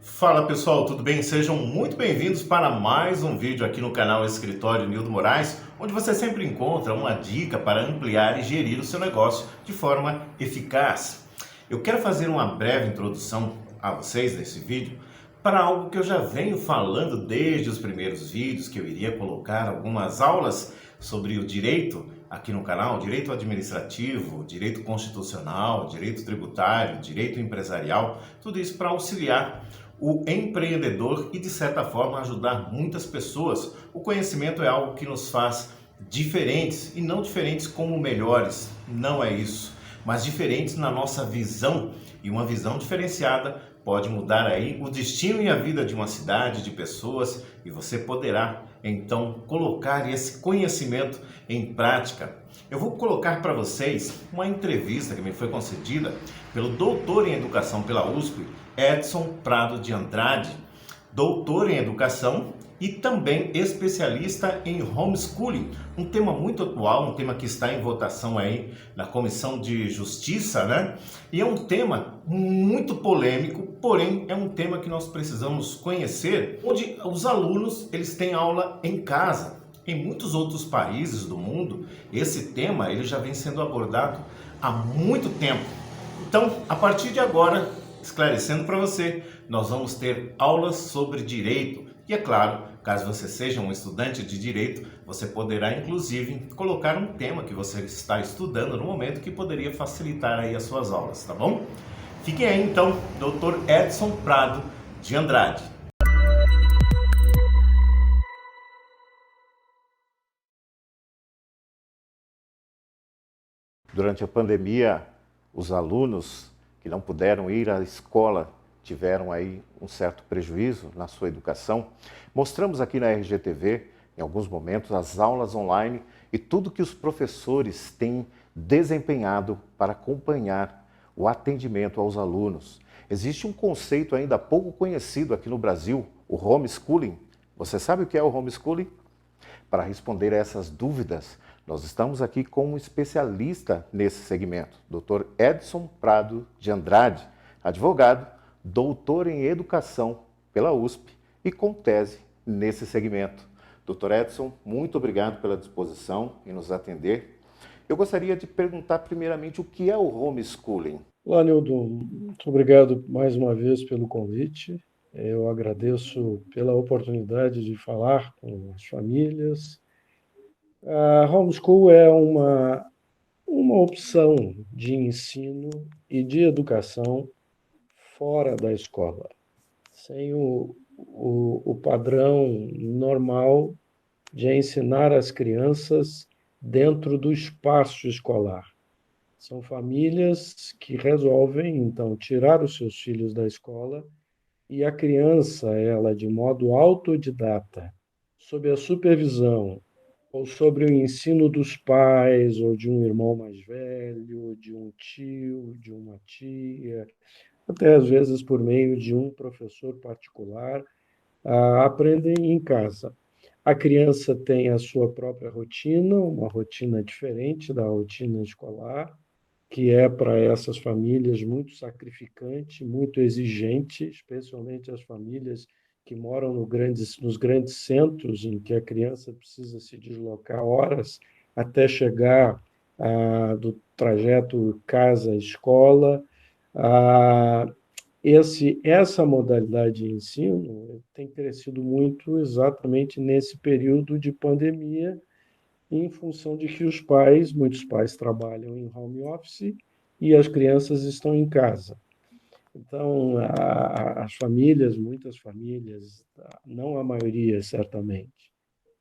Fala pessoal, tudo bem? Sejam muito bem-vindos para mais um vídeo aqui no canal Escritório Nildo Moraes, onde você sempre encontra uma dica para ampliar e gerir o seu negócio de forma eficaz. Eu quero fazer uma breve introdução a vocês nesse vídeo para algo que eu já venho falando desde os primeiros vídeos, que eu iria colocar algumas aulas sobre o direito aqui no canal, direito administrativo, direito constitucional, direito tributário, direito empresarial, tudo isso para auxiliar o empreendedor e, de certa forma, ajudar muitas pessoas. O conhecimento é algo que nos faz diferentes, e não diferentes como melhores, não é isso, mas diferentes na nossa visão, e uma visão diferenciada pode mudar aí o destino e a vida de uma cidade, de pessoas, e você poderá então colocar esse conhecimento em prática. Eu vou colocar para vocês uma entrevista que me foi concedida pelo doutor em educação pela USP, Edson Prado de Andrade, doutor em educação e também especialista em homeschooling, um tema muito atual, um tema que está em votação aí na Comissão de Justiça, né? E é um tema muito polêmico, porém é um tema que nós precisamos conhecer, onde os alunos, eles têm aula em casa. Em muitos outros países do mundo, esse tema ele já vem sendo abordado há muito tempo. Então, a partir de agora, esclarecendo para você, nós vamos ter aulas sobre direito. E é claro, caso você seja um estudante de direito, você poderá inclusive colocar um tema que você está estudando no momento que poderia facilitar aí as suas aulas, tá bom? Fiquem aí então, Dr. Edson Prado de Andrade. Durante a pandemia, os alunos que não puderam ir à escola tiveram aí um certo prejuízo na sua educação. Mostramos aqui na RGTV, em alguns momentos, as aulas online e tudo que os professores têm desempenhado para acompanhar o atendimento aos alunos. Existe um conceito ainda pouco conhecido aqui no Brasil, o homeschooling. Você sabe o que é o homeschooling? Para responder a essas dúvidas, nós estamos aqui com um especialista nesse segmento, Dr. Edson Prado de Andrade, advogado, doutor em educação pela USP e com tese nesse segmento. Dr. Edson, muito obrigado pela disposição em nos atender. Eu gostaria de perguntar primeiramente o que é o homeschooling. Olá, Nildo, muito obrigado mais uma vez pelo convite. Eu agradeço pela oportunidade de falar com as famílias. A homeschool é uma opção de ensino e de educação fora da escola, sem o padrão normal de ensinar as crianças dentro do espaço escolar. São famílias que resolvem, então, tirar os seus filhos da escola e a criança, ela, de modo autodidata, sob a supervisão ou sobre o ensino dos pais, ou de um irmão mais velho, de um tio, de uma tia, até às vezes por meio de um professor particular, aprendem em casa. A criança tem a sua própria rotina, uma rotina diferente da rotina escolar, que é para essas famílias muito sacrificante, muito exigente, especialmente as famílias que moram nos grandes centros, em que a criança precisa se deslocar horas até chegar do trajeto casa-escola. Ah, essa modalidade de ensino tem crescido muito exatamente nesse período de pandemia, em função de que muitos pais trabalham em home office e as crianças estão em casa. Então, as famílias, muitas famílias, não a maioria certamente,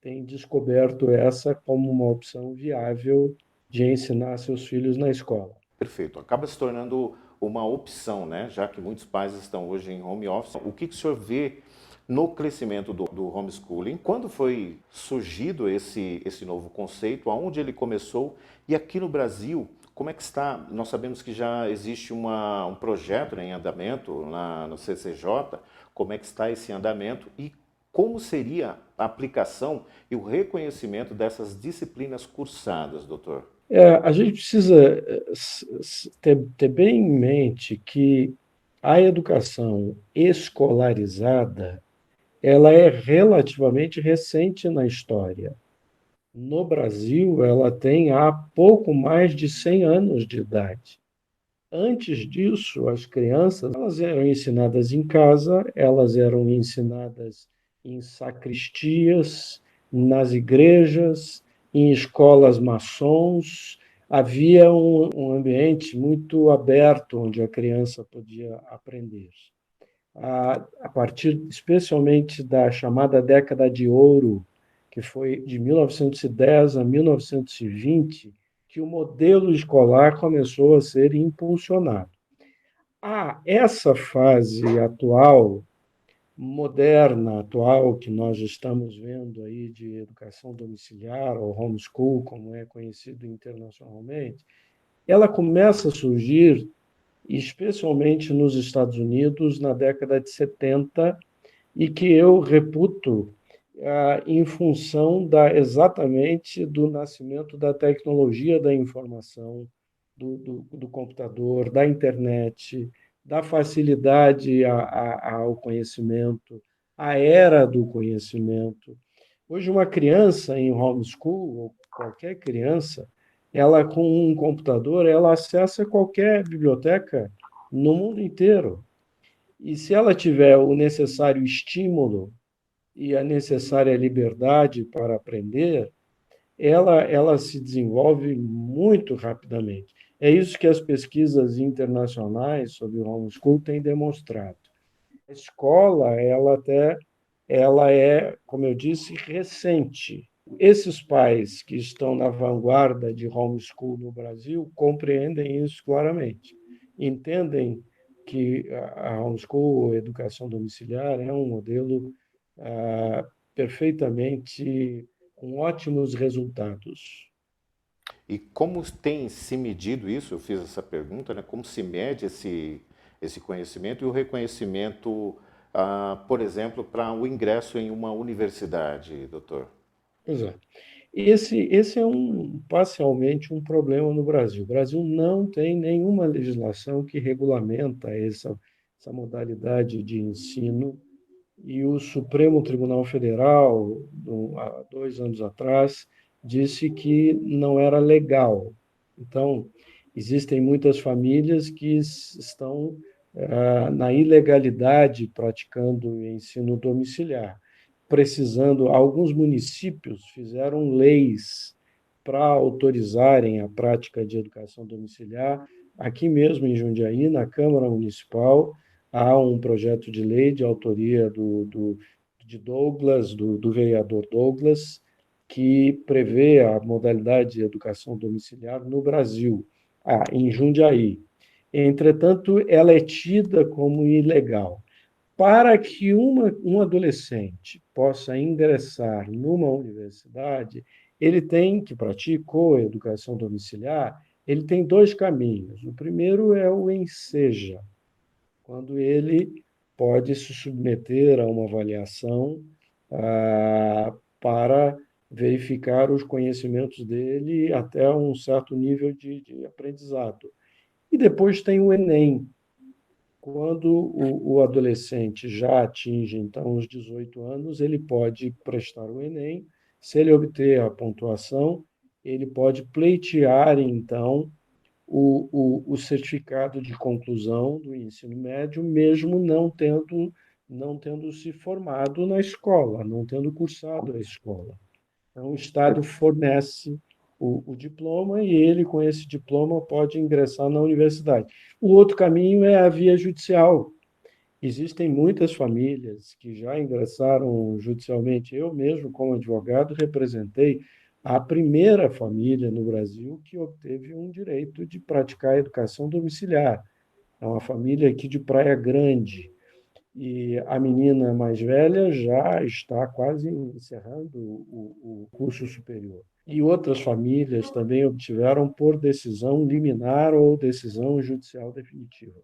têm descoberto essa como uma opção viável de ensinar seus filhos na escola. Perfeito. Acaba se tornando uma opção, né? Já que muitos pais estão hoje em home office. O que o senhor vê no crescimento do homeschooling? Quando foi surgido esse novo conceito? Aonde ele começou? E aqui no Brasil, como é que está? Nós sabemos que já existe um projeto, né, em andamento no CCJ. Como é que está esse andamento? E como seria a aplicação e o reconhecimento dessas disciplinas cursadas, doutor? A gente precisa ter bem em mente que a educação escolarizada ela é relativamente recente na história. No Brasil, ela tem há pouco mais de 100 anos de idade. Antes disso, as crianças elas eram ensinadas em casa, elas eram ensinadas em sacristias, nas igrejas, em escolas maçons. Havia um ambiente muito aberto onde a criança podia aprender. A partir especialmente da chamada década de ouro, que foi de 1910 a 1920, que o modelo escolar começou a ser impulsionado. Essa fase atual, moderna, atual, que nós estamos vendo aí de educação domiciliar, ou homeschool, como é conhecido internacionalmente, ela começa a surgir especialmente nos Estados Unidos na década de 70, e que eu reputo em função exatamente do nascimento da tecnologia da informação, do computador, da internet, da facilidade ao conhecimento, a era do conhecimento. Hoje, uma criança em homeschool, ou qualquer criança, ela com um computador, ela acessa qualquer biblioteca no mundo inteiro. E se ela tiver o necessário estímulo e a necessária liberdade para aprender, ela se desenvolve muito rapidamente. É isso que as pesquisas internacionais sobre o homeschool têm demonstrado. A escola, ela é, como eu disse, recente. Esses pais que estão na vanguarda de homeschool no Brasil compreendem isso claramente. Entendem que a homeschool, a educação domiciliar, é um modelo perfeitamente com ótimos resultados. E como tem se medido isso? Eu fiz essa pergunta, né? Como se mede esse conhecimento e o reconhecimento, por exemplo, para o ingresso em uma universidade, doutor? Pois é. Esse é parcialmente um problema no Brasil. O Brasil não tem nenhuma legislação que regulamenta essa modalidade de ensino, e o Supremo Tribunal Federal, há 2 anos atrás, disse que não era legal. Então, existem muitas famílias que estão na ilegalidade praticando o ensino domiciliar, precisando. Alguns municípios fizeram leis para autorizarem a prática de educação domiciliar. Aqui mesmo em Jundiaí, na Câmara Municipal, há um projeto de lei de autoria de Douglas, do vereador Douglas, que prevê a modalidade de educação domiciliar no Brasil, em Jundiaí. Entretanto, ela é tida como ilegal. Para que um adolescente possa ingressar numa universidade, ele tem que praticou a educação domiciliar, ele tem dois caminhos. O primeiro é o Enseja, quando ele pode se submeter a uma avaliação para verificar os conhecimentos dele até um certo nível de aprendizado. E depois tem o Enem, quando o adolescente já atinge, então, os 18 anos, ele pode prestar o Enem. Se ele obter a pontuação, ele pode pleitear, então, o certificado de conclusão do ensino médio, mesmo não tendo se formado na escola, não tendo cursado a escola. Então, o Estado fornece o diploma e ele, com esse diploma, pode ingressar na universidade. O outro caminho é a via judicial. Existem muitas famílias que já ingressaram judicialmente. Eu mesmo, como advogado, representei a primeira família no Brasil que obteve um direito de praticar a educação domiciliar. É uma família aqui de Praia Grande. E a menina mais velha já está quase encerrando o curso superior. E outras famílias também obtiveram por decisão liminar ou decisão judicial definitiva.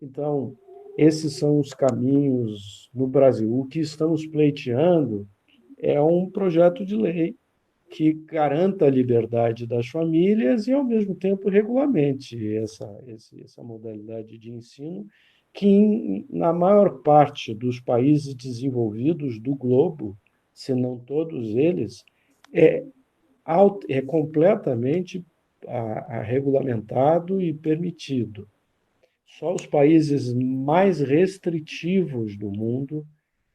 Então, esses são os caminhos no Brasil. O que estamos pleiteando é um projeto de lei que garanta a liberdade das famílias e, ao mesmo tempo, regulamente essa modalidade de ensino, que na maior parte dos países desenvolvidos do globo, se não todos eles, é, é completamente regulamentado e permitido. Só os países mais restritivos do mundo,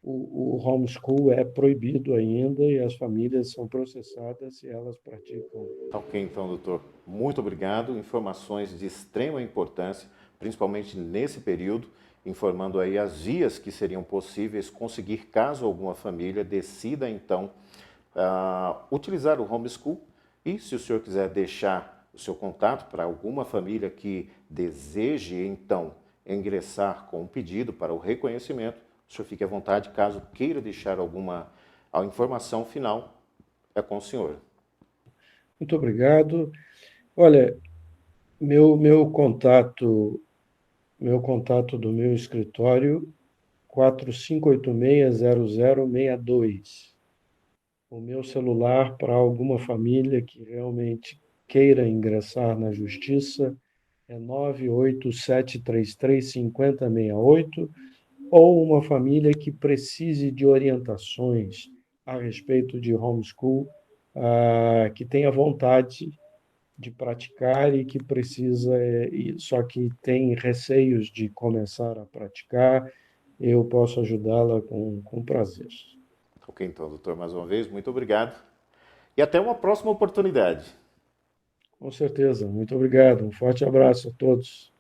o homeschool é proibido ainda e as famílias são processadas se elas praticam. Tá ok, então, doutor. Muito obrigado. Informações de extrema importância, principalmente nesse período, informando aí as vias que seriam possíveis conseguir caso alguma família decida, então, utilizar o homeschool. E se o senhor quiser deixar o seu contato para alguma família que deseje, então, ingressar com um pedido para o reconhecimento, o senhor fique à vontade. Caso queira deixar alguma informação final, é com o senhor. Muito obrigado. Olha, meu contato do meu escritório 45860062. O meu celular para alguma família que realmente queira ingressar na justiça é 987335068, ou uma família que precise de orientações a respeito de homeschool, que tenha vontade de praticar e que precisa, só que tem receios de começar a praticar, eu posso ajudá-la com prazer. Ok, então, doutor, mais uma vez, muito obrigado. E até uma próxima oportunidade. Com certeza. Muito obrigado. Um forte abraço a todos.